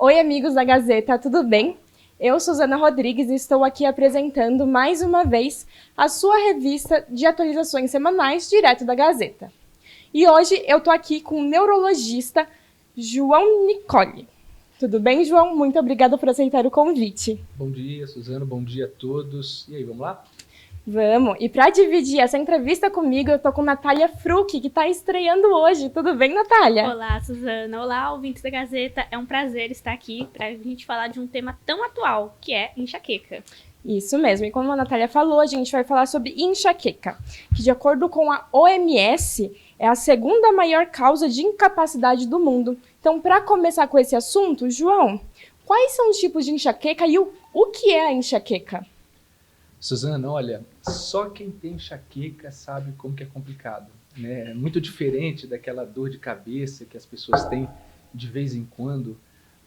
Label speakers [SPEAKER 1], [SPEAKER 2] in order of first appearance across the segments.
[SPEAKER 1] Oi, amigos da Gazeta, tudo bem? Eu, Suzana Rodrigues, estou aqui apresentando mais uma vez a sua revista de atualizações semanais direto da Gazeta. E hoje eu estou aqui com o neurologista João Nicoli. Tudo bem, João? Muito obrigada por aceitar o convite.
[SPEAKER 2] Bom dia, Suzana, bom dia a todos. E aí, vamos lá?
[SPEAKER 1] Vamos! E para dividir essa entrevista comigo, eu estou com Natália Fruc, que está estreando hoje. Tudo bem, Natália?
[SPEAKER 3] Olá, Suzana. Olá, ouvintes da Gazeta. É um prazer estar aqui para a gente falar de um tema tão atual, que é enxaqueca.
[SPEAKER 1] Isso mesmo. E como a Natália falou, a gente vai falar sobre enxaqueca, que de acordo com a OMS, é a segunda maior causa de incapacidade do mundo. Então, para começar com esse assunto, João, quais são os tipos de enxaqueca e o que é a enxaqueca?
[SPEAKER 2] Suzana, olha, só quem tem enxaqueca sabe como que é complicado, né? É muito diferente daquela dor de cabeça que as pessoas têm de vez em quando.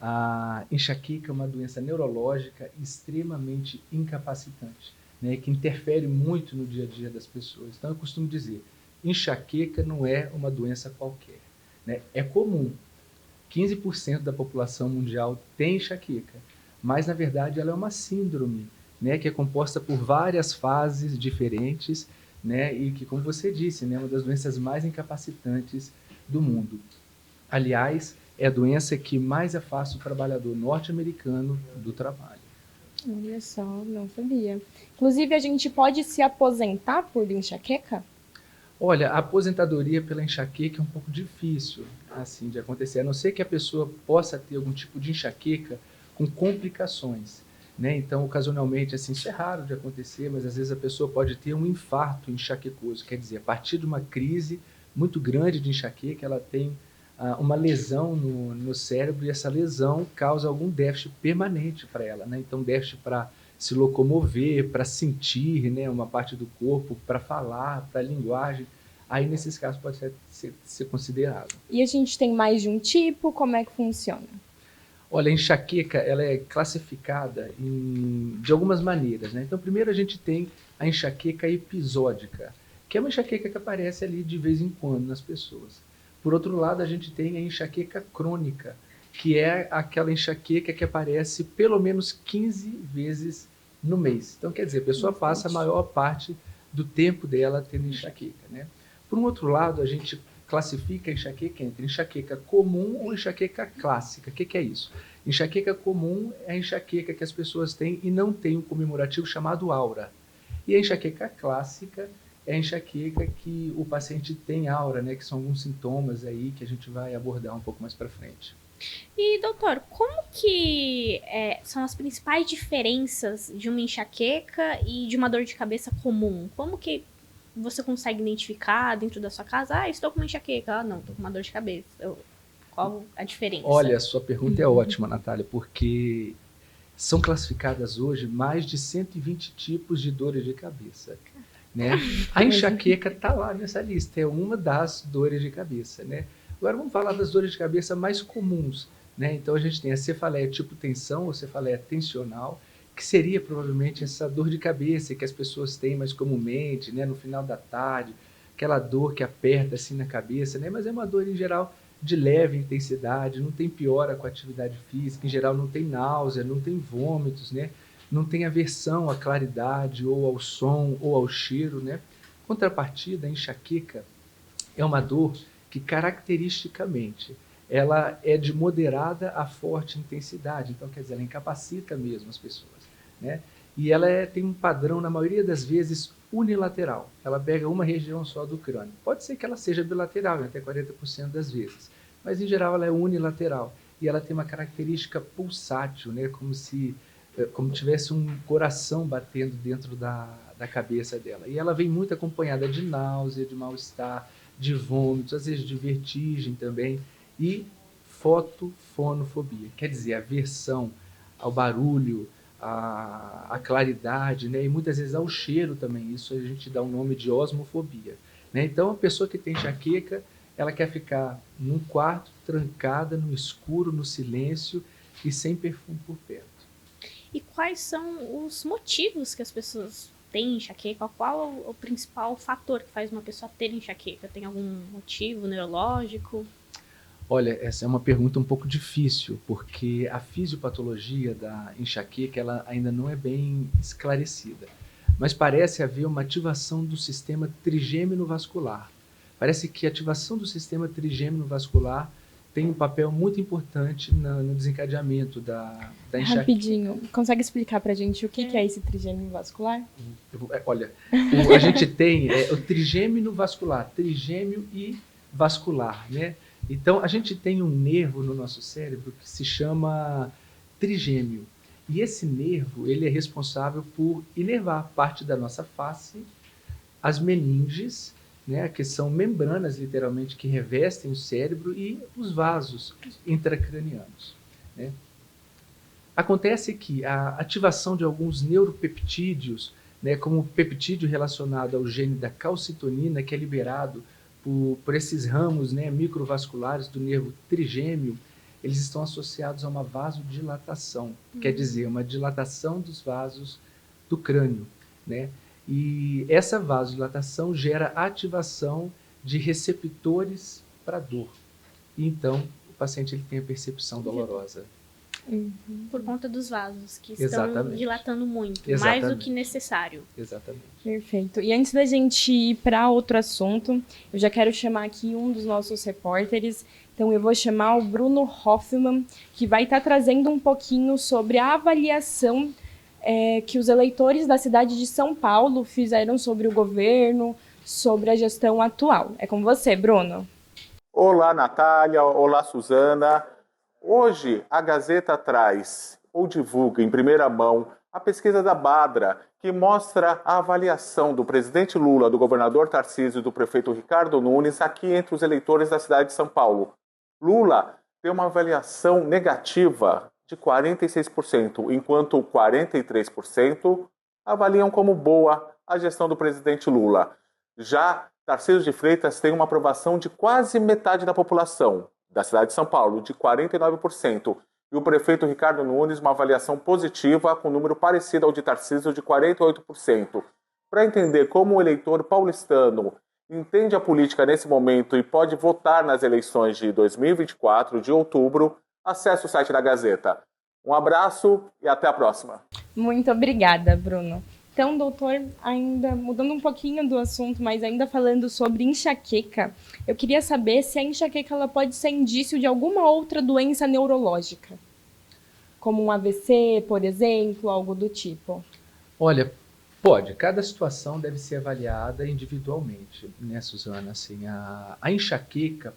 [SPEAKER 2] A enxaqueca é uma doença neurológica extremamente incapacitante, né? Que interfere muito no dia a dia das pessoas. Então, eu costumo dizer, enxaqueca não é uma doença qualquer, né? É comum, 15% da população mundial tem enxaqueca, mas na verdade ela é uma síndrome, né, que é composta por várias fases diferentes, né, e que, como você disse, né, é uma das doenças mais incapacitantes do mundo. Aliás, é a doença que mais afasta o trabalhador norte-americano do trabalho.
[SPEAKER 1] Olha só, não sabia. Inclusive, a gente pode se aposentar por enxaqueca?
[SPEAKER 2] Olha, a aposentadoria pela enxaqueca é um pouco difícil assim de acontecer, a não ser que a pessoa possa ter algum tipo de enxaqueca com complicações, né? Então, ocasionalmente, assim, isso é raro de acontecer, mas às vezes a pessoa pode ter um infarto enxaquecoso, quer dizer, a partir de uma crise muito grande de enxaqueca, ela tem uma lesão no cérebro e essa lesão causa algum déficit permanente para ela, né? Então, déficit para se locomover, para sentir, né, uma parte do corpo, para falar, para a linguagem. Aí, nesses casos, pode ser considerado.
[SPEAKER 1] E a gente tem mais de um tipo? Como é que funciona?
[SPEAKER 2] Olha, a enxaqueca ela é classificada de algumas maneiras, né? Então, primeiro a gente tem a enxaqueca episódica, que é uma enxaqueca que aparece ali de vez em quando nas pessoas. Por outro lado, a gente tem a enxaqueca crônica, que é aquela enxaqueca que aparece pelo menos 15 vezes no mês. Então, quer dizer, a pessoa passa a maior parte do tempo dela tendo enxaqueca, né? Por um outro lado, a gente classifica a enxaqueca entre enxaqueca comum ou enxaqueca clássica. O que é isso? Enxaqueca comum é a enxaqueca que as pessoas têm e não tem um comemorativo chamado aura. E a enxaqueca clássica é a enxaqueca que o paciente tem aura, né? Que são alguns sintomas aí que a gente vai abordar um pouco mais para frente.
[SPEAKER 3] E, doutor, como que são as principais diferenças de uma enxaqueca e de uma dor de cabeça comum? Como que você consegue identificar dentro da sua casa? Ah, estou com uma enxaqueca. Ah, não, estou com uma dor de cabeça. Qual a diferença?
[SPEAKER 2] Olha, a sua pergunta é ótima, Natália, porque são classificadas hoje mais de 120 tipos de dores de cabeça, né? A enxaqueca está lá nessa lista, é uma das dores de cabeça, né? Agora vamos falar das dores de cabeça mais comuns, né? Então a gente tem a cefaleia tipo tensão ou cefaleia tensional, que seria provavelmente essa dor de cabeça que as pessoas têm mais comumente, né? No final da tarde, aquela dor que aperta assim na cabeça, né? Mas é uma dor em geral de leve intensidade, não tem piora com a atividade física, em geral não tem náusea, não tem vômitos, né? Não tem aversão à claridade ou ao som ou ao cheiro, né? Contrapartida, a enxaqueca é uma dor que caracteristicamente ela é de moderada a forte intensidade, então quer dizer, ela incapacita mesmo as pessoas, né? E ela tem um padrão, na maioria das vezes, unilateral. Ela pega uma região só do crânio. Pode ser que ela seja bilateral, até 40% das vezes, mas em geral ela é unilateral. E ela tem uma característica pulsátil, né? Como tivesse um coração batendo dentro da cabeça dela. E ela vem muito acompanhada de náusea, de mal-estar, de vômitos, às vezes de vertigem também, e fotofonofobia, quer dizer, aversão ao barulho, à claridade, né? E muitas vezes ao cheiro também. Isso a gente dá o nome de osmofobia, né? Então, a pessoa que tem enxaqueca, ela quer ficar num quarto, trancada, no escuro, no silêncio e sem perfume por perto.
[SPEAKER 3] E quais são os motivos que as pessoas têm enxaqueca? Qual é o principal fator que faz uma pessoa ter enxaqueca? Tem algum motivo neurológico?
[SPEAKER 2] Olha, essa é uma pergunta um pouco difícil, porque a fisiopatologia da enxaqueca ela ainda não é bem esclarecida. Mas parece haver uma ativação do sistema trigêmino vascular. Parece que a ativação do sistema trigêmino vascular tem um papel muito importante no desencadeamento da enxaqueca.
[SPEAKER 1] Rapidinho, consegue explicar pra gente o que é esse trigêmino vascular?
[SPEAKER 2] Olha, a gente tem o trigêmino vascular, trigêmeo e vascular, né? Então, a gente tem um nervo no nosso cérebro que se chama trigêmeo. E esse nervo, ele é responsável por inervar parte da nossa face, as meninges, né, que são membranas, literalmente, que revestem o cérebro e os vasos intracranianos, né? Acontece que a ativação de alguns neuropeptídeos, né, como o peptídeo relacionado ao gene da calcitonina, que é liberado por esses ramos, né, microvasculares do nervo trigêmeo, eles estão associados a uma vasodilatação, quer dizer, uma dilatação dos vasos do crânio, né? E essa vasodilatação gera ativação de receptores para dor. E então, o paciente ele tem a percepção dolorosa.
[SPEAKER 3] Por conta dos vasos, que estão
[SPEAKER 2] Exatamente.
[SPEAKER 3] dilatando muito,
[SPEAKER 2] Exatamente.
[SPEAKER 3] mais do que necessário.
[SPEAKER 2] Exatamente.
[SPEAKER 1] Perfeito. E antes da gente ir para outro assunto, eu já quero chamar aqui um dos nossos repórteres. Então, eu vou chamar o Bruno Hoffman, que vai estar trazendo um pouquinho sobre a avaliação que os eleitores da cidade de São Paulo fizeram sobre o governo, sobre a gestão atual. É com você, Bruno.
[SPEAKER 4] Olá, Natália. Olá, Suzana. Hoje, a Gazeta traz ou divulga em primeira mão a pesquisa da Badra, que mostra a avaliação do presidente Lula, do governador Tarcísio e do prefeito Ricardo Nunes aqui entre os eleitores da cidade de São Paulo. Lula tem uma avaliação negativa de 46%, enquanto 43% avaliam como boa a gestão do presidente Lula. Já Tarcísio de Freitas tem uma aprovação de quase metade da população da cidade de São Paulo, de 49%. E o prefeito Ricardo Nunes, uma avaliação positiva, com um número parecido ao de Tarcísio, de 48%. Para entender como o eleitor paulistano entende a política nesse momento e pode votar nas eleições de 2024, de outubro, acesse o site da Gazeta. Um abraço e até a próxima.
[SPEAKER 1] Muito obrigada, Bruno. Então, doutor, ainda mudando um pouquinho do assunto, mas ainda falando sobre enxaqueca, eu queria saber se a enxaqueca ela pode ser indício de alguma outra doença neurológica, como um AVC, por exemplo, algo do tipo.
[SPEAKER 2] Olha, pode. Cada situação deve ser avaliada individualmente, né, Suzana? Assim, a enxaqueca,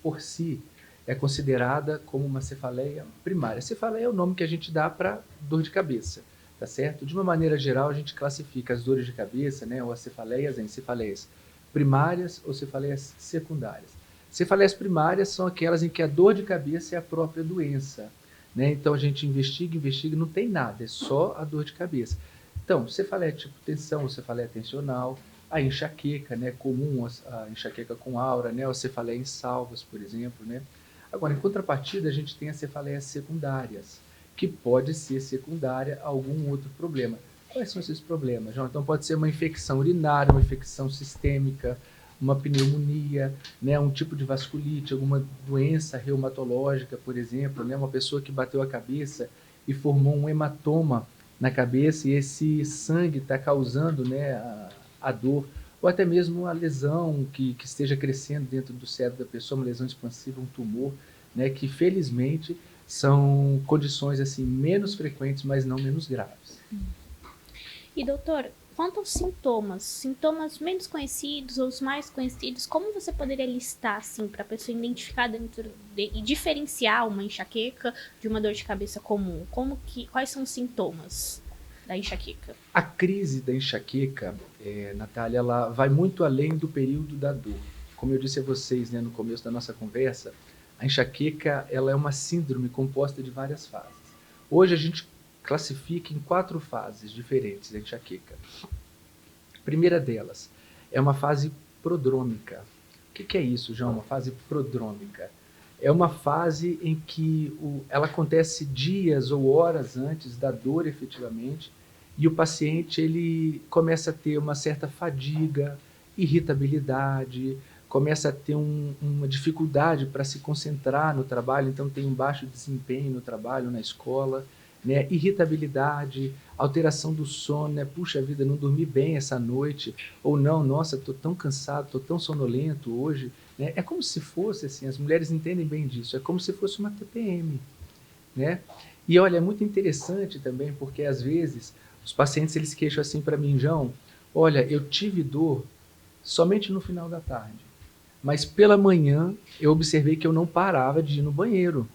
[SPEAKER 2] por si, é considerada como uma cefaleia primária. Cefaleia é o nome que a gente dá para dor de cabeça. Tá certo? De uma maneira geral, a gente classifica as dores de cabeça, né, ou as cefaleias, em cefaleias primárias ou cefaleias secundárias. Cefaleias primárias são aquelas em que a dor de cabeça é a própria doença, né? Então a gente investiga, não tem nada, é só a dor de cabeça. Então, cefaleia tipo tensão, cefaleia tensional, a enxaqueca, né, comum, a enxaqueca com aura, né, a cefaleia em salvas, por exemplo, né? Agora, em contrapartida, a gente tem as cefaleias secundárias, que pode ser secundária a algum outro problema. Quais são esses problemas, João? Então, pode ser uma infecção urinária, uma infecção sistêmica, uma pneumonia, né, um tipo de vasculite, alguma doença reumatológica, por exemplo, né, uma pessoa que bateu a cabeça e formou um hematoma na cabeça e esse sangue está causando, né, a dor, ou até mesmo uma lesão que esteja crescendo dentro do cérebro da pessoa, uma lesão expansiva, um tumor, né, que felizmente são condições assim menos frequentes, mas não menos graves.
[SPEAKER 3] E doutor, quanto aos sintomas menos conhecidos ou os mais conhecidos, como você poderia listar assim para a pessoa identificar e diferenciar uma enxaqueca de uma dor de cabeça comum? Quais são os sintomas da enxaqueca?
[SPEAKER 2] A crise da enxaqueca, Natália, ela vai muito além do período da dor. Como eu disse a vocês, né, no começo da nossa conversa, a enxaqueca ela é uma síndrome composta de várias fases. Hoje a gente classifica em 4 fases diferentes da enxaqueca. A primeira delas é uma fase prodrômica. O que é isso, João? Uma fase prodrômica. É uma fase em que ela acontece dias ou horas antes da dor efetivamente e o paciente ele começa a ter uma certa fadiga, irritabilidade, começa a ter uma dificuldade para se concentrar no trabalho, então tem um baixo desempenho no trabalho, na escola, né? Irritabilidade, alteração do sono, né? Puxa vida, não dormi bem essa noite, ou não, nossa, estou tão cansado, estou tão sonolento hoje, né? É como se fosse, assim, as mulheres entendem bem disso, é como se fosse uma TPM, né? E olha, é muito interessante também, porque às vezes os pacientes eles queixam assim para mim, João, olha, eu tive dor somente no final da tarde, mas pela manhã eu observei que eu não parava de ir no banheiro.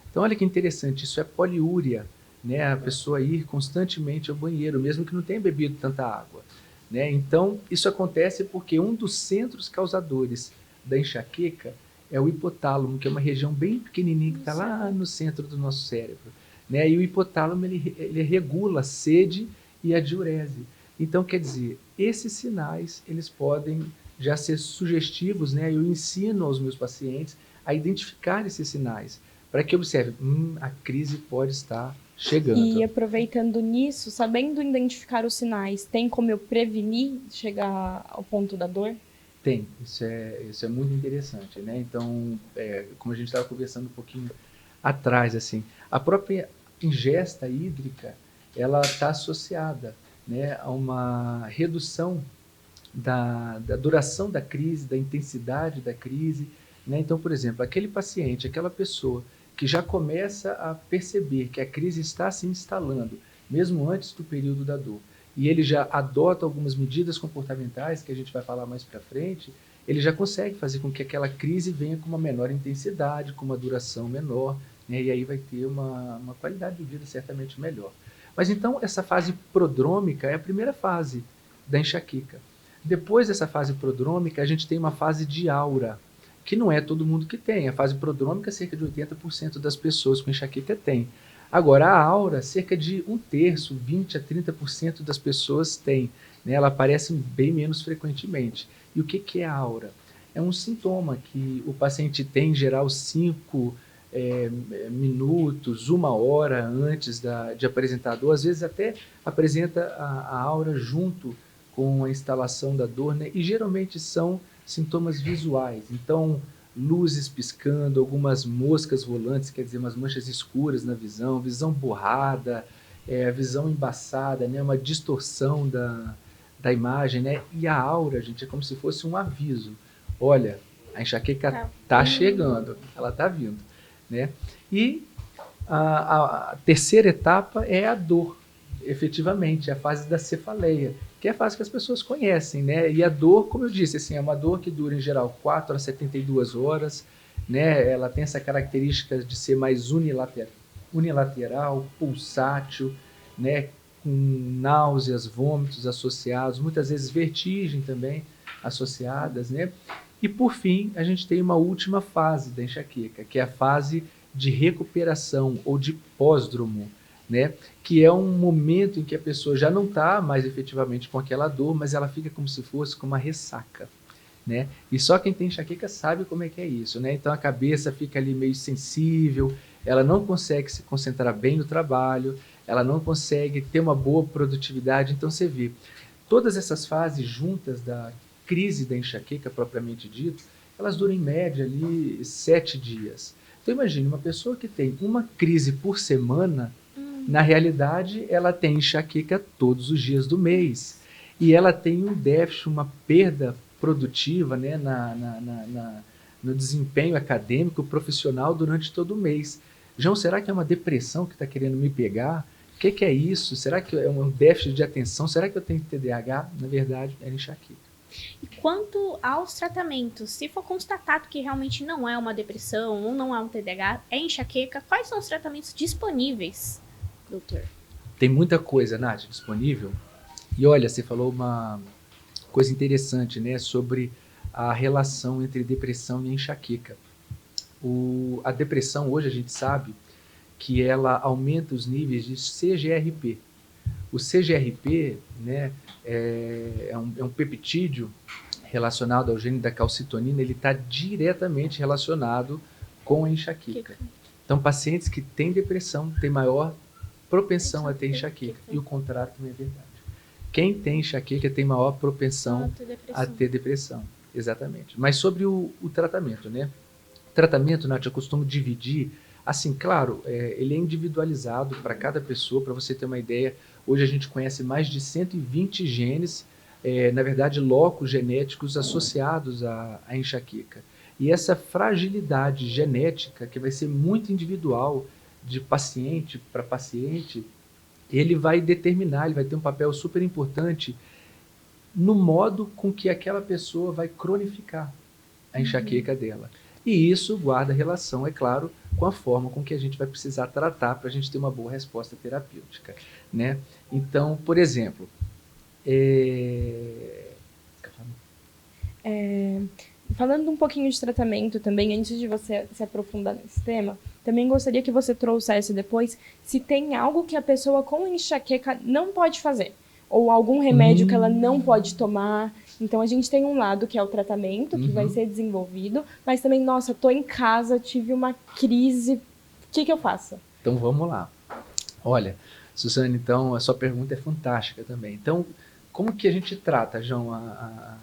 [SPEAKER 2] Então olha que interessante, isso é poliúria, né? A pessoa ir constantemente ao banheiro, mesmo que não tenha bebido tanta água, né? Então isso acontece porque um dos centros causadores da enxaqueca é o hipotálamo, que é uma região bem pequenininha que está lá no centro do nosso cérebro, né? E o hipotálamo ele regula a sede e a diurese. Então quer dizer, esses sinais eles podem já ser sugestivos, né? Eu ensino aos meus pacientes a identificar esses sinais, para que observe, a crise pode estar chegando.
[SPEAKER 1] E aproveitando nisso, sabendo identificar os sinais, tem como eu prevenir chegar ao ponto da dor?
[SPEAKER 2] Tem, isso é muito interessante, né? Então, como a gente estava conversando um pouquinho atrás, assim, a própria ingesta hídrica, ela está associada, né, a uma redução da duração da crise, da intensidade da crise, né? Então, por exemplo, aquele paciente, aquela pessoa que já começa a perceber que a crise está se instalando, mesmo antes do período da dor, e ele já adota algumas medidas comportamentais, que a gente vai falar mais para frente, ele já consegue fazer com que aquela crise venha com uma menor intensidade, com uma duração menor, né? E aí vai ter uma qualidade de vida certamente melhor. Mas então, essa fase prodrômica é a primeira fase da enxaqueca. Depois dessa fase prodrômica, a gente tem uma fase de aura, que não é todo mundo que tem. A fase prodrômica, cerca de 80% das pessoas com enxaqueca tem. Agora, a aura, cerca de 1/3, 20% a 30% das pessoas têm, né? Ela aparece bem menos frequentemente. E o que é a aura? É um sintoma que o paciente tem, em geral, 5 minutos, 1 hora antes de apresentar a dor. Às vezes até apresenta a aura junto com a instalação da dor, né? E geralmente são sintomas visuais. Então, luzes piscando, algumas moscas volantes, quer dizer, umas manchas escuras na visão, visão borrada, visão embaçada, né? Uma distorção da imagem, né? E a aura, gente, é como se fosse um aviso. Olha, a enxaqueca está chegando, ela está vindo, né? E a terceira etapa é a dor, efetivamente, a fase da cefaleia, que é a fase que as pessoas conhecem, né? E a dor, como eu disse, assim, é uma dor que dura em geral 4 a 72 horas, né? Ela tem essa característica de ser mais unilateral, pulsátil, né? Com náuseas, vômitos associados, muitas vezes vertigem também associadas, né? E por fim, a gente tem uma última fase da enxaqueca, que é a fase de recuperação ou de pós-dromo, né? Que é um momento em que a pessoa já não está mais efetivamente com aquela dor, mas ela fica como se fosse com uma ressaca, né? E só quem tem enxaqueca sabe como é que é isso, né? Então a cabeça fica ali meio sensível, ela não consegue se concentrar bem no trabalho, ela não consegue ter uma boa produtividade. Então você vê, todas essas fases juntas da crise da enxaqueca propriamente dito, elas duram em média ali 7 dias. Então imagine, uma pessoa que tem uma crise por semana, na realidade, ela tem enxaqueca todos os dias do mês. E ela tem um déficit, uma perda produtiva, né, no desempenho acadêmico, profissional durante todo o mês. João, será que é uma depressão que está querendo me pegar? O que é isso? Será que é um déficit de atenção? Será que eu tenho TDAH? Na verdade, é enxaqueca.
[SPEAKER 3] E quanto aos tratamentos, se for constatado que realmente não é uma depressão ou não é um TDAH, é enxaqueca, quais são os tratamentos disponíveis, doutor?
[SPEAKER 2] Tem muita coisa, Nath, disponível. E olha, você falou uma coisa interessante, né, sobre a relação entre depressão e enxaqueca. A depressão, hoje a gente sabe que ela aumenta os níveis de CGRP. O CGRP, né, é um peptídeo relacionado ao gene da calcitonina, ele está diretamente relacionado com a enxaqueca. Então, pacientes que têm depressão têm maior propensão a ter enxaqueca. E o contrário também é verdade. Quem tem enxaqueca tem maior propensão a ter depressão. exatamente. Mas sobre o tratamento, né? O tratamento, Nath, eu costumo dividir, assim, claro, ele é individualizado para cada pessoa, para você ter uma ideia. Hoje a gente conhece mais de 120 genes, na verdade, locos genéticos associados à enxaqueca. E essa fragilidade genética, que vai ser muito individual de paciente para paciente, ele vai determinar, ele vai ter um papel super importante no modo com que aquela pessoa vai cronificar a enxaqueca dela. E isso guarda relação, é claro, com a forma com que a gente vai precisar tratar para a gente ter uma boa resposta terapêutica, né? Então, por exemplo,
[SPEAKER 1] falando um pouquinho de tratamento também, antes de você se aprofundar nesse tema, também gostaria que você trouxesse depois se tem algo que a pessoa com enxaqueca não pode fazer, ou algum remédio que ela não pode tomar. Então, a gente tem um lado que é o tratamento, que vai ser desenvolvido, mas também, nossa, tô em casa, tive uma crise, o que eu faço?
[SPEAKER 2] Então, vamos lá. Olha, Suzane, então, a sua pergunta é fantástica também. Então, como que a gente trata, João, a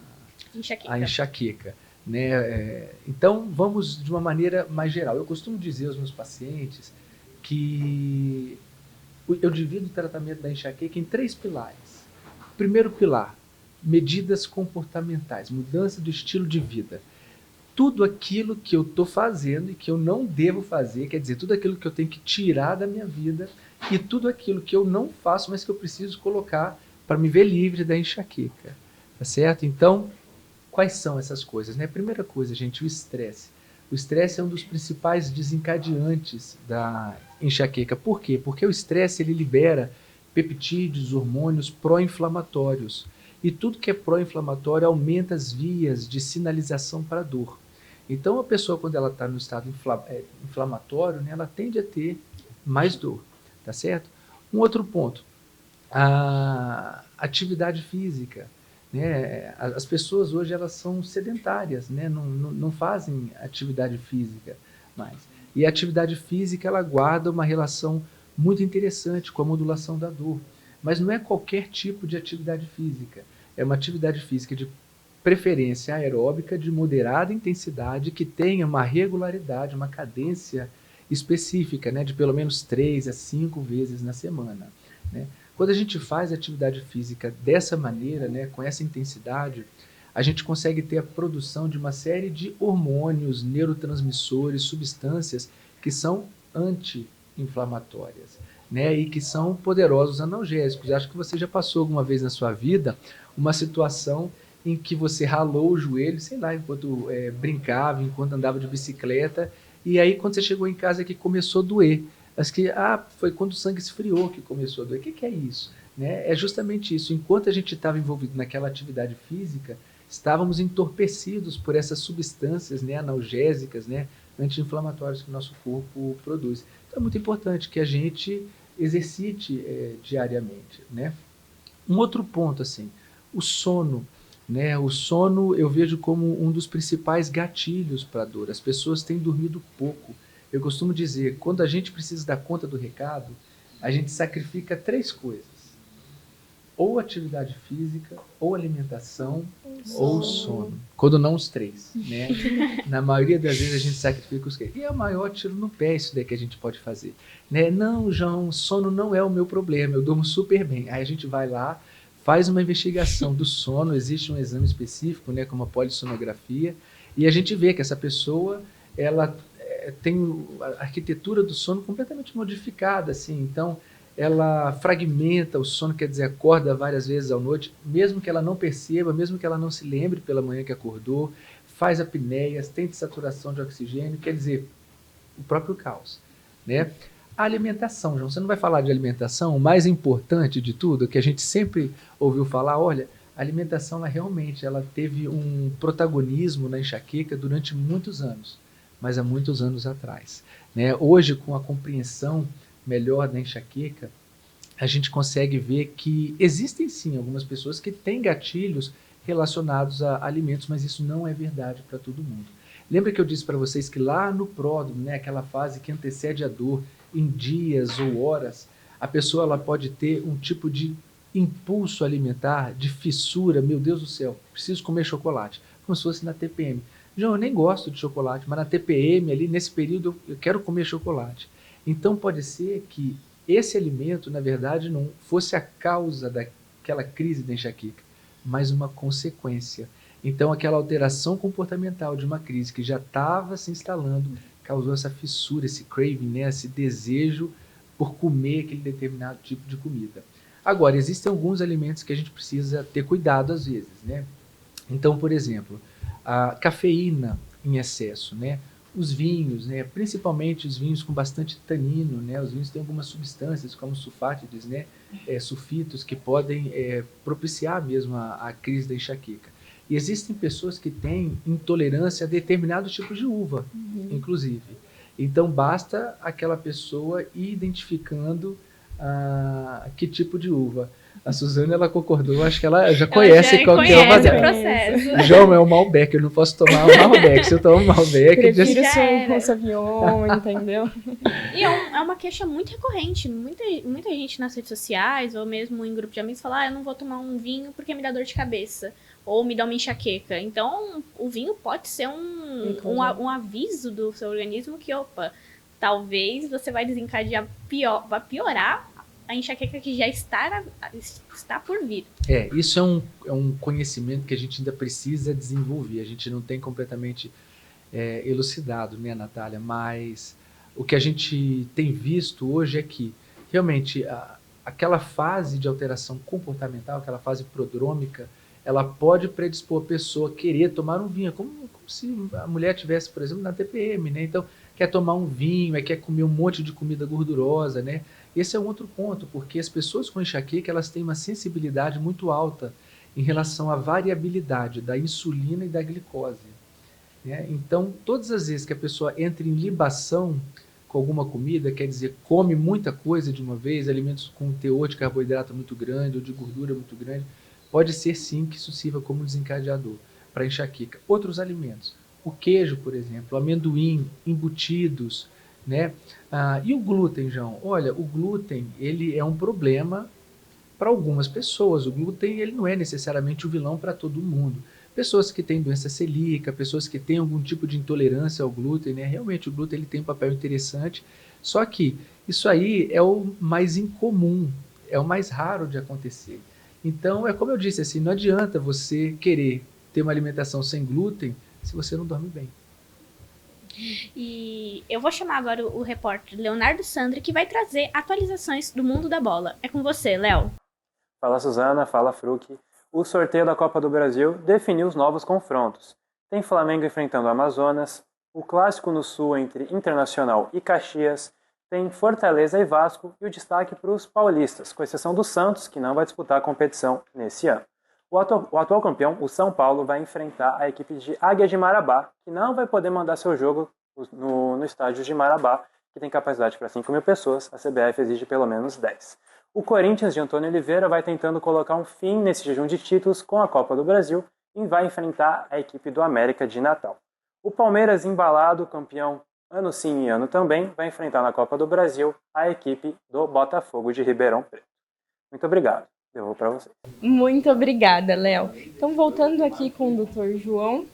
[SPEAKER 2] enxaqueca? Né? Então, vamos de uma maneira mais geral. Eu costumo dizer aos meus pacientes que eu divido o tratamento da enxaqueca em 3 pilares. Primeiro pilar, medidas comportamentais, mudança do estilo de vida. Tudo aquilo que eu estou fazendo e que eu não devo fazer, quer dizer, tudo aquilo que eu tenho que tirar da minha vida e tudo aquilo que eu não faço, mas que eu preciso colocar para me ver livre da enxaqueca. Tá certo? Então, quais são essas coisas? Né? Primeira coisa, gente, o estresse. O estresse é um dos principais desencadeantes da enxaqueca. Por quê? Porque o estresse ele libera peptídeos, hormônios pró-inflamatórios. E tudo que é pró-inflamatório aumenta as vias de sinalização para a dor. Então, a pessoa, quando ela está no estado inflamatório, né, ela tende a ter mais dor. Tá certo? Um outro ponto, a atividade física. Né? As pessoas hoje elas são sedentárias, né? Não fazem atividade física mais. E a atividade física ela guarda uma relação muito interessante com a modulação da dor. Mas não é qualquer tipo de atividade física. É uma atividade física de preferência aeróbica de moderada intensidade que tenha uma regularidade, uma cadência específica, né? De pelo menos 3 a 5 vezes na semana. Né? Quando a gente faz atividade física dessa maneira, né, com essa intensidade, a gente consegue ter a produção de uma série de hormônios, neurotransmissores, substâncias que são anti-inflamatórias, né, e que são poderosos analgésicos. Acho que você já passou alguma vez na sua vida uma situação em que você ralou o joelho, sei lá, enquanto brincava, enquanto andava de bicicleta, e aí quando você chegou em casa que começou a doer. Acho que foi quando o sangue esfriou que começou a doer. O que é isso? Né? É justamente isso. Enquanto a gente estava envolvido naquela atividade física, estávamos entorpecidos por essas substâncias, né, analgésicas, né, anti-inflamatórias que o nosso corpo produz. Então é muito importante que a gente exercite diariamente. Né? Um outro ponto, assim, o sono. Né? O sono eu vejo como um dos principais gatilhos para a dor. As pessoas têm dormido pouco. Eu costumo dizer, quando a gente precisa dar conta do recado, a gente sacrifica 3 coisas. Ou atividade física, ou alimentação, ou sono. Quando não os 3. Né? Na maioria das vezes a gente sacrifica os 3. E é o maior tiro no pé isso daí que a gente pode fazer. Né? Não, João, sono não é o meu problema, eu durmo super bem. Aí a gente vai lá, faz uma investigação do sono, existe um exame específico, né, como a polissonografia, e a gente vê que essa pessoa, ela tem a arquitetura do sono completamente modificada, assim, então ela fragmenta o sono, quer dizer, acorda várias vezes à noite, mesmo que ela não perceba, mesmo que ela não se lembre pela manhã que acordou, faz apneias, tem desaturação de oxigênio, quer dizer, o próprio caos, né? A alimentação, João, você não vai falar de alimentação, o mais importante de tudo, que a gente sempre ouviu falar, olha, a alimentação ela realmente ela teve um protagonismo na enxaqueca durante muitos anos, mas há muitos anos atrás. Né? Hoje, com a compreensão melhor da enxaqueca, a gente consegue ver que existem sim algumas pessoas que têm gatilhos relacionados a alimentos, mas isso não é verdade para todo mundo. Lembra que eu disse para vocês que lá no pródromo, né, aquela fase que antecede a dor, em dias ou horas, a pessoa ela pode ter um tipo de impulso alimentar, de fissura, meu Deus do céu, preciso comer chocolate. como se fosse na TPM. João, eu nem gosto de chocolate, mas na TPM, ali nesse período, eu quero comer chocolate. Então pode ser que esse alimento, na verdade, não fosse a causa daquela crise da enxaqueca, mas uma consequência. Então aquela alteração comportamental de uma crise que já estava se instalando, causou essa fissura, esse craving, né? Esse desejo por comer aquele determinado tipo de comida. Agora, existem alguns alimentos que a gente precisa ter cuidado às vezes, né? Então, por exemplo, a cafeína em excesso, né? Os vinhos, né? Principalmente os vinhos com bastante tanino, né? Os vinhos têm algumas substâncias, como sulfátides, né? Sulfitos, que podem propiciar mesmo a crise da enxaqueca. E existem pessoas que têm intolerância a determinados tipos de uva, inclusive. Então, basta aquela pessoa ir identificando que tipo de uva. A Suzana, ela concordou, acho que ela já conhece qual que é a uva dela.
[SPEAKER 3] Processo.
[SPEAKER 2] João, é o Malbec, eu não posso tomar o Malbec. Se eu tomar o Malbec...
[SPEAKER 1] Prefiro
[SPEAKER 3] Já era.
[SPEAKER 1] o Sauvignon, entendeu?
[SPEAKER 3] E é uma queixa muito recorrente. Muita gente nas redes sociais, ou mesmo em grupo de amigos, fala, eu não vou tomar um vinho porque me dá dor de cabeça. Ou me dá uma enxaqueca. Então, o vinho pode ser um aviso do seu organismo que, opa, talvez você vai desencadear vai piorar a enxaqueca que já está por vir.
[SPEAKER 2] Isso é um conhecimento que a gente ainda precisa desenvolver. A gente não tem completamente elucidado, né, Natália? Mas o que a gente tem visto hoje é que, realmente, aquela fase de alteração comportamental, aquela fase prodrômica, ela pode predispor a pessoa a querer tomar um vinho, como se a mulher tivesse, por exemplo, na TPM, né? Então, quer tomar um vinho, quer comer um monte de comida gordurosa, né? Esse é um outro ponto, porque as pessoas com enxaqueca, elas têm uma sensibilidade muito alta em relação à variabilidade da insulina e da glicose, né? Então, todas as vezes que a pessoa entra em libação com alguma comida, quer dizer, come muita coisa de uma vez, alimentos com teor de carboidrato muito grande ou de gordura muito grande, pode ser sim que isso sirva como desencadeador para enxaqueca. Outros alimentos, o queijo, por exemplo, o amendoim, embutidos, né? E o glúten, João? Olha, o glúten, ele é um problema para algumas pessoas. O glúten, ele não é necessariamente o vilão para todo mundo. Pessoas que têm doença celíaca, pessoas que têm algum tipo de intolerância ao glúten, né? Realmente o glúten ele tem um papel interessante, só que isso aí é o mais incomum, é o mais raro de acontecer. Então, é como eu disse, assim, não adianta você querer ter uma alimentação sem glúten se você não dorme bem.
[SPEAKER 3] E eu vou chamar agora o repórter Leonardo Sandri, que vai trazer atualizações do mundo da bola. É com você, Léo.
[SPEAKER 5] Fala, Suzana. Fala, Fruc. O sorteio da Copa do Brasil definiu os novos confrontos. Tem Flamengo enfrentando o Amazonas, o clássico no Sul entre Internacional e Caxias, tem Fortaleza e Vasco e o destaque para os paulistas, com exceção do Santos, que não vai disputar a competição nesse ano. O atual campeão, o São Paulo, vai enfrentar a equipe de Águia de Marabá, que não vai poder mandar seu jogo no estádio de Marabá, que tem capacidade para 5.000 pessoas, a CBF exige pelo menos 10. O Corinthians de Antônio Oliveira vai tentando colocar um fim nesse jejum de títulos com a Copa do Brasil e vai enfrentar a equipe do América de Natal. O Palmeiras, embalado, campeão ano sim e ano também, vai enfrentar na Copa do Brasil a equipe do Botafogo de Ribeirão Preto. Muito obrigado. Devolvo para você.
[SPEAKER 1] Muito obrigada, Léo. Então, voltando aqui com o Dr. João,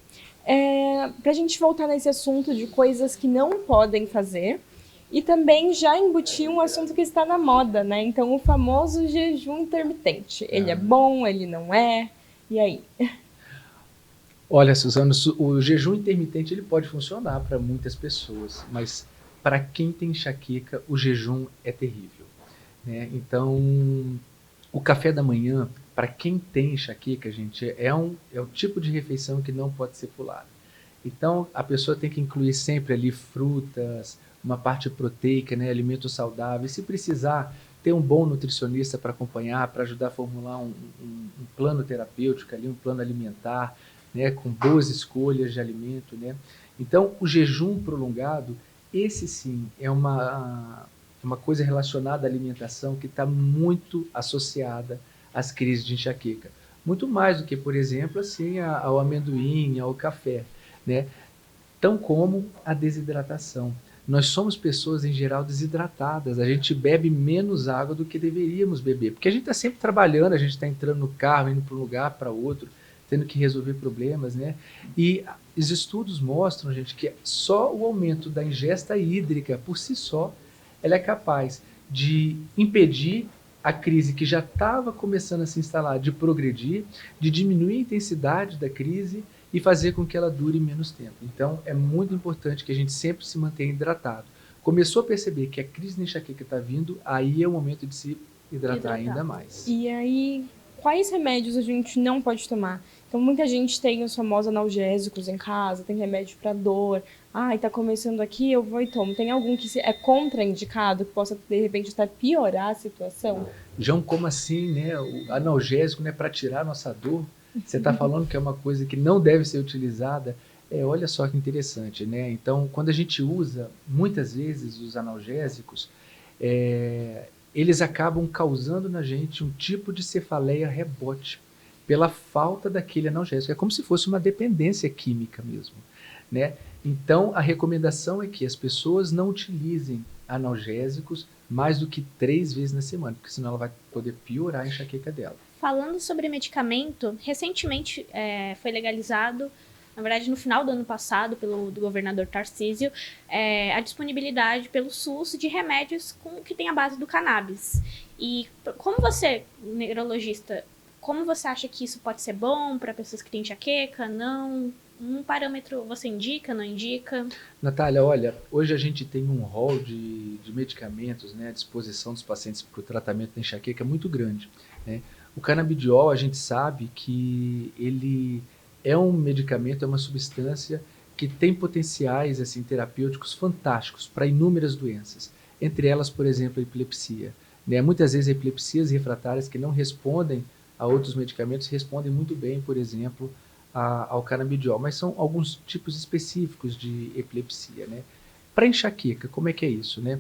[SPEAKER 1] para a gente voltar nesse assunto de coisas que não podem fazer, e também já embutir um assunto que está na moda, né? Então, o famoso jejum intermitente. Ele é bom, ele não é? E aí?
[SPEAKER 2] Olha, Suzana, o jejum intermitente ele pode funcionar para muitas pessoas, mas para quem tem enxaqueca, o jejum é terrível, né? Então, o café da manhã, para quem tem enxaqueca, gente, é o tipo de refeição que não pode ser pulado. Então, a pessoa tem que incluir sempre ali frutas, uma parte proteica, né, alimentos saudáveis. Se precisar, ter um bom nutricionista para acompanhar, para ajudar a formular um plano terapêutico, ali, um plano alimentar, né, com boas escolhas de alimento, né? Então, o jejum prolongado, esse sim, é uma coisa relacionada à alimentação que está muito associada às crises de enxaqueca. Muito mais do que, por exemplo, assim, ao amendoim, ao café, né? Tão como a desidratação. Nós somos pessoas, em geral, desidratadas. A gente bebe menos água do que deveríamos beber. Porque a gente está sempre trabalhando, a gente está entrando no carro, indo para um lugar, para outro. tendo que resolver problemas, né? E os estudos mostram, gente, que só o aumento da ingesta hídrica, por si só, ela é capaz de impedir a crise que já estava começando a se instalar, de progredir, de diminuir a intensidade da crise e fazer com que ela dure menos tempo. Então, é muito importante que a gente sempre se mantenha hidratado. Começou a perceber que a crise da enxaqueca está vindo, aí é o momento de se hidratar ainda mais.
[SPEAKER 1] E aí, quais remédios a gente não pode tomar? Então, muita gente tem os famosos analgésicos em casa, tem remédio para dor. Ai, tá começando aqui, eu vou e tomo. Tem algum que é contraindicado, que possa, de repente, até piorar a situação?
[SPEAKER 2] João, como assim, né? O analgésico não é para tirar a nossa dor? Você está falando que é uma coisa que não deve ser utilizada? Olha só que interessante, né? Então, quando a gente usa, muitas vezes, os analgésicos, eles acabam causando na gente um tipo de cefaleia rebote pela falta daquele analgésico. É como se fosse uma dependência química mesmo, né? Então, a recomendação é que as pessoas não utilizem analgésicos mais do que 3 vezes na semana, porque senão ela vai poder piorar a enxaqueca dela.
[SPEAKER 3] Falando sobre medicamento, recentemente foi legalizado, na verdade no final do ano passado, pelo governador Tarcísio, a disponibilidade pelo SUS de remédios que tem a base do cannabis. E como você, neurologista, como você acha que isso pode ser bom para pessoas que têm enxaqueca? Não? Um parâmetro você indica, não indica?
[SPEAKER 2] Natália, olha, hoje a gente tem um rol de medicamentos, né, à disposição dos pacientes para o tratamento da enxaqueca muito grande, né? O canabidiol, a gente sabe que ele é um medicamento, é uma substância que tem potenciais assim, terapêuticos fantásticos para inúmeras doenças. Entre elas, por exemplo, a epilepsia, né? Muitas vezes epilepsias refratárias que não respondem a outros medicamentos respondem muito bem, por exemplo, ao canabidiol, mas são alguns tipos específicos de epilepsia, né? Para enxaqueca, como é que é isso, né?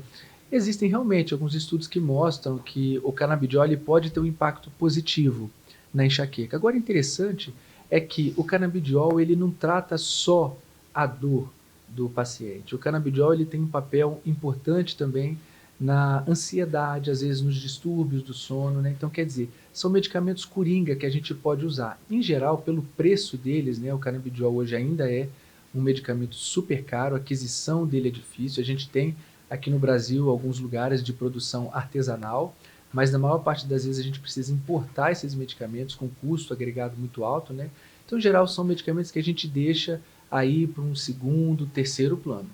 [SPEAKER 2] Existem realmente alguns estudos que mostram que o canabidiol ele pode ter um impacto positivo na enxaqueca. Agora, interessante é que o canabidiol ele não trata só a dor do paciente. O canabidiol ele tem um papel importante também na ansiedade, às vezes nos distúrbios do sono, né? Então, quer dizer, são medicamentos coringa que a gente pode usar. Em geral, pelo preço deles, né? O canabidiol hoje ainda é um medicamento super caro, a aquisição dele é difícil. A gente tem aqui no Brasil alguns lugares de produção artesanal, mas na maior parte das vezes a gente precisa importar esses medicamentos com custo agregado muito alto, né? Então, em geral, são medicamentos que a gente deixa aí para um segundo, terceiro plano.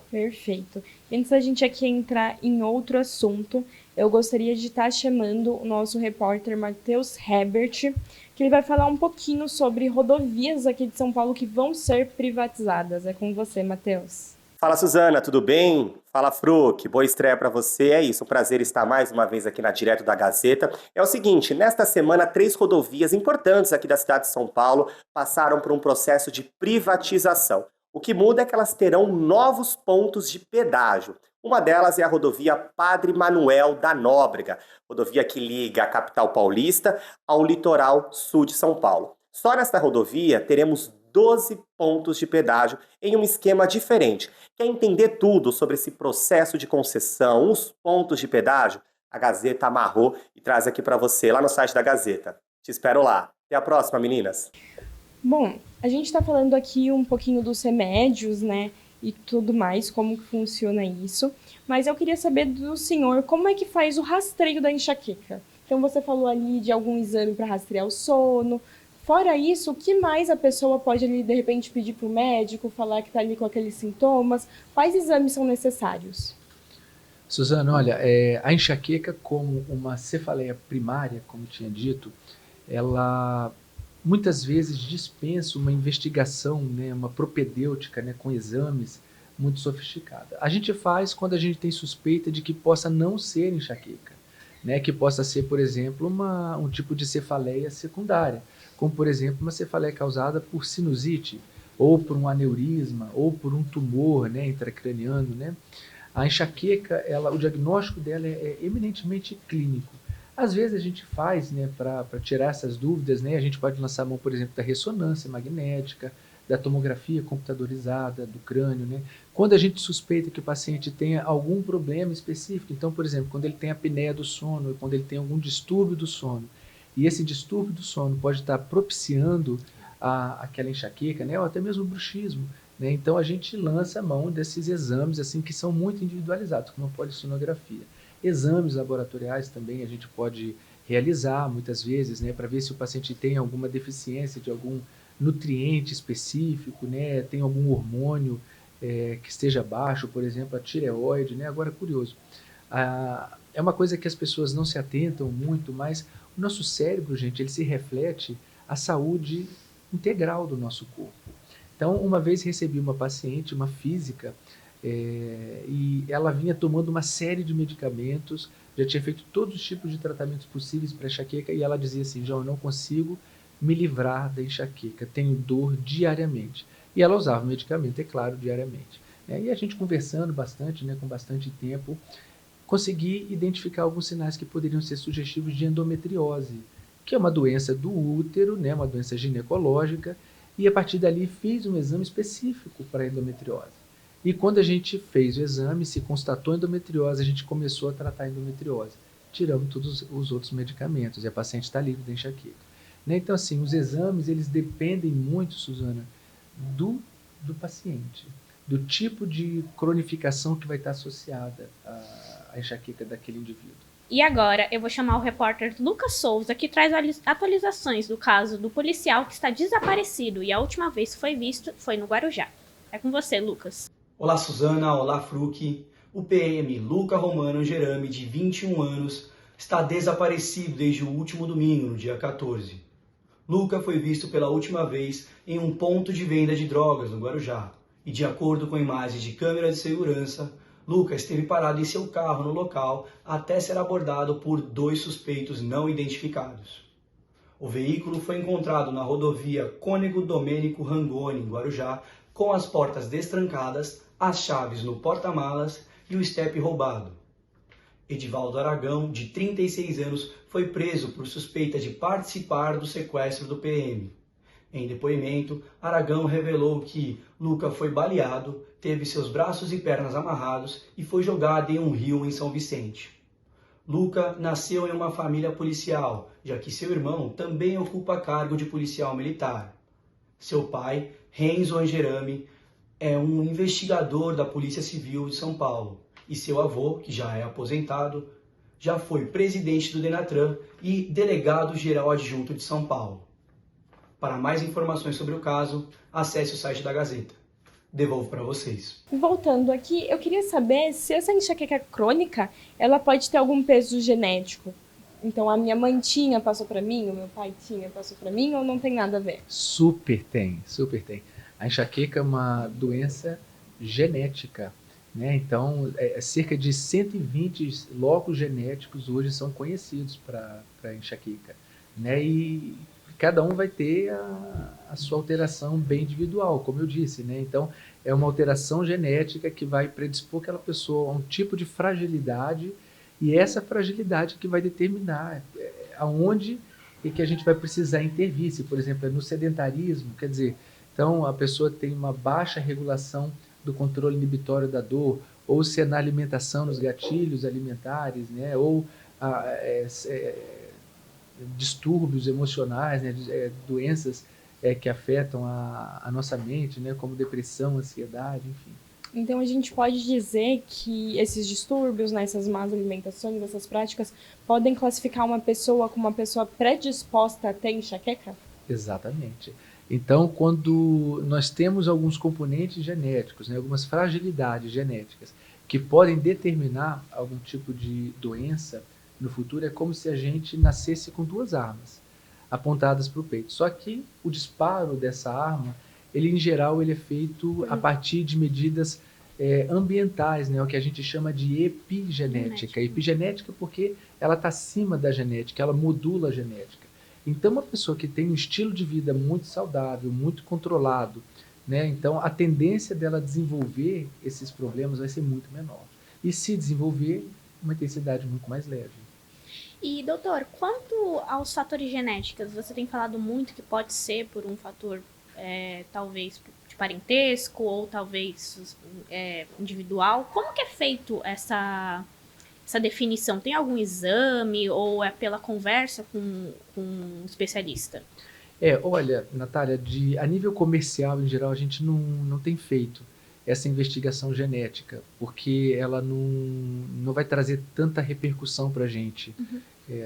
[SPEAKER 1] Perfeito. Antes da gente aqui entrar em outro assunto, eu gostaria de estar chamando o nosso repórter Matheus Herbert, que ele vai falar um pouquinho sobre rodovias aqui de São Paulo que vão ser privatizadas. É com você, Matheus.
[SPEAKER 6] Fala, Suzana, tudo bem? Fala, Fruc, boa estreia para você. É isso, um prazer estar mais uma vez aqui na Direto da Gazeta. É o seguinte, nesta semana, 3 rodovias importantes aqui da cidade de São Paulo passaram por um processo de privatização. O que muda é que elas terão novos pontos de pedágio. Uma delas é a rodovia Padre Manuel da Nóbrega, rodovia que liga a capital paulista ao litoral sul de São Paulo. Só nesta rodovia teremos 12 pontos de pedágio em um esquema diferente. Quer entender tudo sobre esse processo de concessão, os pontos de pedágio? A Gazeta amarrou e traz aqui para você lá no site da Gazeta. Te espero lá. Até a próxima, meninas.
[SPEAKER 1] Bom, a gente está falando aqui um pouquinho dos remédios, né, e tudo mais, como que funciona isso, mas eu queria saber do senhor como é que faz o rastreio da enxaqueca. Então você falou ali de algum exame para rastrear o sono. Fora isso, o que mais a pessoa pode ali, de repente, pedir para o médico, falar que está ali com aqueles sintomas? Quais exames são necessários?
[SPEAKER 2] Suzana, olha, a enxaqueca como uma cefaleia primária, como tinha dito, ela muitas vezes dispensa uma investigação, né, uma propedêutica, né, com exames muito sofisticada. A gente faz quando a gente tem suspeita de que possa não ser enxaqueca, né, que possa ser, por exemplo, um tipo de cefaleia secundária, como, por exemplo, uma cefaleia causada por sinusite, ou por um aneurisma, ou por um tumor, né, intracraniano, né? A enxaqueca, o diagnóstico dela é eminentemente clínico. Às vezes a gente faz, né, para tirar essas dúvidas, né, a gente pode lançar a mão, por exemplo, da ressonância magnética, da tomografia computadorizada do crânio, né? Quando a gente suspeita que o paciente tenha algum problema específico, então, por exemplo, quando ele tem a apneia do sono, quando ele tem algum distúrbio do sono, E esse distúrbio do sono pode estar propiciando aquela enxaqueca, né, ou até mesmo o bruxismo, né? Então a gente lança a mão desses exames assim que são muito individualizados, como a polissonografia. Exames laboratoriais também a gente pode realizar muitas vezes, né, para ver se o paciente tem alguma deficiência de algum nutriente específico, né, tem algum hormônio que esteja baixo, por exemplo, a tireoide, né? Agora, curioso, é uma coisa que as pessoas não se atentam muito, mas o nosso cérebro, gente, ele se reflete a saúde integral do nosso corpo. Então, uma vez recebi uma paciente, uma física, e ela vinha tomando uma série de medicamentos, já tinha feito todos os tipos de tratamentos possíveis para enxaqueca, e ela dizia assim: João, eu não consigo me livrar da enxaqueca, tenho dor diariamente. E ela usava o medicamento, é claro, diariamente. E a gente conversando bastante, né, com bastante tempo, consegui identificar alguns sinais que poderiam ser sugestivos de endometriose, que é uma doença do útero, né, uma doença ginecológica, e a partir dali fiz um exame específico para endometriose. E quando a gente fez o exame, se constatou endometriose, a gente começou a tratar a endometriose. Tiramos todos os outros medicamentos e a paciente está livre da enxaqueca. Né? Então, assim, os exames, eles dependem muito, Suzana, do paciente, do tipo de cronificação que vai estar associada à enxaqueca daquele indivíduo.
[SPEAKER 3] E agora eu vou chamar o repórter Lucas Souza, que traz atualizações do caso do policial que está desaparecido e a última vez que foi visto foi no Guarujá. É com você, Lucas.
[SPEAKER 7] Olá, Suzana. Olá, Fruc. O PM Luca Romano Angerame, de 21 anos, está desaparecido desde o último domingo, no dia 14. Luca foi visto pela última vez em um ponto de venda de drogas no Guarujá. E de acordo com imagens de câmera de segurança, Luca esteve parado em seu carro no local até ser abordado por 2 suspeitos não identificados. O veículo foi encontrado na rodovia Cônego Domênico Rangoni, em Guarujá, com as portas destrancadas, as chaves no porta-malas e o estepe roubado. Edivaldo Aragão, de 36 anos, foi preso por suspeita de participar do sequestro do PM. Em depoimento, Aragão revelou que Luca foi baleado, teve seus braços e pernas amarrados e foi jogado em um rio em São Vicente. Luca nasceu em uma família policial, já que seu irmão também ocupa cargo de policial militar. Seu pai, Renzo Angerame, é um investigador da Polícia Civil de São Paulo. E seu avô, que já é aposentado, já foi presidente do Denatran e delegado-geral adjunto de São Paulo. Para mais informações sobre o caso, acesse o site da Gazeta. Devolvo para vocês.
[SPEAKER 1] Voltando aqui, eu queria saber se essa enxaqueca crônica, ela pode ter algum peso genético. Então, a minha mãe tinha, passou para mim, o meu pai tinha, passou para mim, ou não tem nada a ver?
[SPEAKER 2] Super tem, super tem. A enxaqueca é uma doença genética, né? Então, cerca de 120 locos genéticos hoje são conhecidos para a enxaqueca, né? E cada um vai ter a sua alteração bem individual, como eu disse, né? Então, é uma alteração genética que vai predispor aquela pessoa a um tipo de fragilidade, e essa fragilidade que vai determinar aonde e que a gente vai precisar intervir. Se, por exemplo, é no sedentarismo, quer dizer, então a pessoa tem uma baixa regulação do controle inibitório da dor, ou se é na alimentação, nos gatilhos alimentares, né? Ou distúrbios emocionais, né? Doenças que afetam a nossa mente, né? Como depressão, ansiedade, enfim.
[SPEAKER 1] Então, a gente pode dizer que esses distúrbios, né, essas más alimentações, essas práticas, podem classificar uma pessoa como uma pessoa predisposta a ter enxaqueca?
[SPEAKER 2] Exatamente. Então, quando nós temos alguns componentes genéticos, né, algumas fragilidades genéticas, que podem determinar algum tipo de doença no futuro, é como se a gente nascesse com 2 armas apontadas para o peito. Só que o disparo dessa arma, ele em geral ele é feito a partir de medidas ambientais, né, o que a gente chama de epigenética. Epigenética porque ela está acima da genética, ela modula a genética. Então, uma pessoa que tem um estilo de vida muito saudável, muito controlado, né, então a tendência dela desenvolver esses problemas vai ser muito menor. E se desenvolver, uma intensidade muito mais leve.
[SPEAKER 3] E, doutor, quanto aos fatores genéticos, você tem falado muito que pode ser por um fator talvez de parentesco ou talvez individual. Como que é feito essa definição? Tem algum exame ou é pela conversa com um especialista?
[SPEAKER 2] Olha, Natália, a nível comercial, em geral, a gente não tem feito essa investigação genética, porque ela não vai trazer tanta repercussão para a gente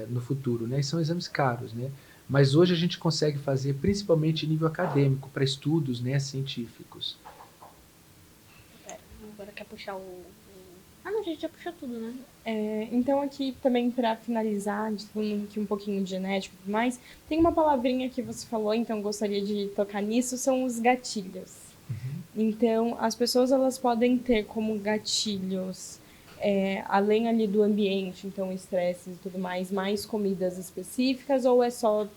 [SPEAKER 2] no futuro, né? E são exames caros, né? Mas hoje a gente consegue fazer, principalmente em nível acadêmico, para estudos, né, científicos.
[SPEAKER 3] Agora quer puxar Ah, não, a gente já puxou tudo, né?
[SPEAKER 1] Então aqui também para finalizar, falando aqui um pouquinho de genética e tudo mais, tem uma palavrinha que você falou, então gostaria de tocar nisso, são os gatilhos. Então as pessoas elas podem ter como gatilhos, além ali do ambiente, então estresse e tudo mais comidas específicas, ou é só,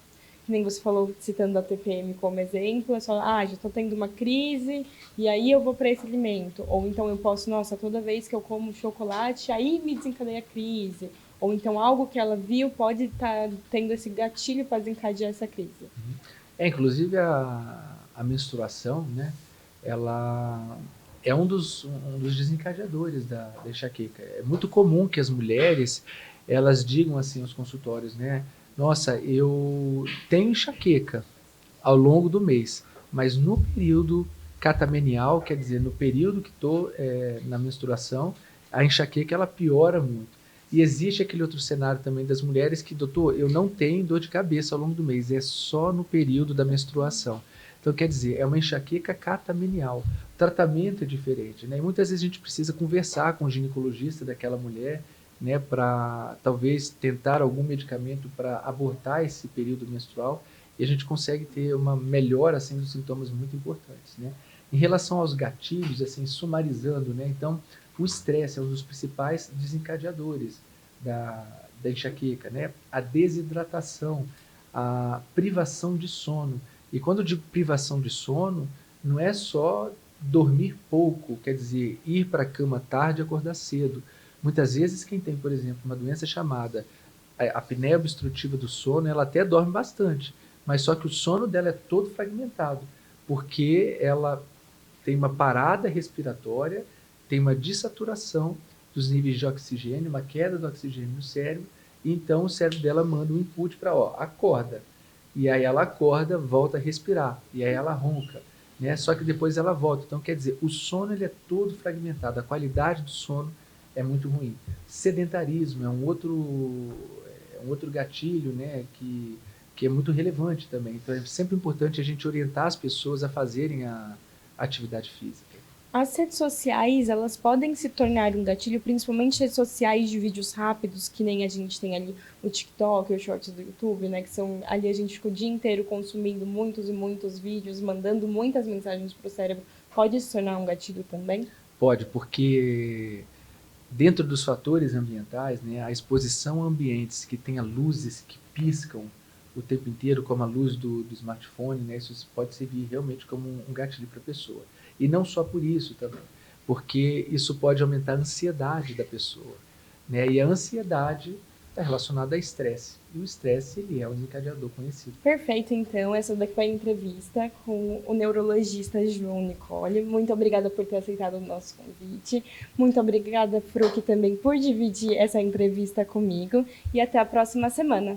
[SPEAKER 1] que nem você falou, citando a TPM como exemplo, é só, já estou tendo uma crise e aí eu vou para esse alimento. Ou então eu posso, nossa, toda vez que eu como chocolate, aí me desencadeia a crise. Ou então algo que ela viu pode estar tendo esse gatilho para desencadear essa crise.
[SPEAKER 2] Inclusive a menstruação, né, ela é um dos desencadeadores da enxaqueca. É muito comum que as mulheres, elas digam assim aos consultórios, né, nossa, eu tenho enxaqueca ao longo do mês, mas no período catamenial, quer dizer, no período que estou na menstruação, a enxaqueca ela piora muito. E existe aquele outro cenário também das mulheres que, doutor, eu não tenho dor de cabeça ao longo do mês, é só no período da menstruação. Então, quer dizer, é uma enxaqueca catamenial. O tratamento é diferente, né? E muitas vezes a gente precisa conversar com o ginecologista daquela mulher, né, para talvez tentar algum medicamento para abortar esse período menstrual, e a gente consegue ter uma melhora assim, dos sintomas muito importantes, né? Em relação aos gatilhos, assim, sumarizando, né, então, o estresse é um dos principais desencadeadores da enxaqueca, né? A desidratação, a privação de sono. E quando eu digo privação de sono, não é só dormir pouco, quer dizer, ir para a cama tarde e acordar cedo. Muitas vezes quem tem, por exemplo, uma doença chamada apneia obstrutiva do sono, ela até dorme bastante, mas só que o sono dela é todo fragmentado, porque ela tem uma parada respiratória, tem uma dessaturação dos níveis de oxigênio, uma queda do oxigênio no cérebro, e então o cérebro dela manda um input para, acorda. E aí ela acorda, volta a respirar, e aí ela ronca, né? Só que depois ela volta. Então, quer dizer, o sono ele é todo fragmentado, a qualidade do sono é muito ruim. Sedentarismo é um outro gatilho, né, que é muito relevante também. Então é sempre importante a gente orientar as pessoas a fazerem a atividade física.
[SPEAKER 1] As redes sociais, elas podem se tornar um gatilho, principalmente redes sociais de vídeos rápidos, que nem a gente tem ali o TikTok, os shorts do YouTube, né, que são ali a gente fica o dia inteiro consumindo muitos e muitos vídeos, mandando muitas mensagens para o cérebro. Pode se tornar um gatilho também?
[SPEAKER 2] Pode, porque dentro dos fatores ambientais, né, a exposição a ambientes que tenha luzes que piscam o tempo inteiro, como a luz do smartphone, né, isso pode servir realmente como um gatilho para a pessoa. E não só por isso também, porque isso pode aumentar a ansiedade da pessoa, né, e a ansiedade está relacionada a estresse. E o estresse ele é um desencadeador conhecido.
[SPEAKER 1] Perfeito, então. Essa daqui foi a entrevista com o neurologista João Nicole. Muito obrigada por ter aceitado o nosso convite. Muito obrigada, Fruc, também por dividir essa entrevista comigo. E até a próxima semana.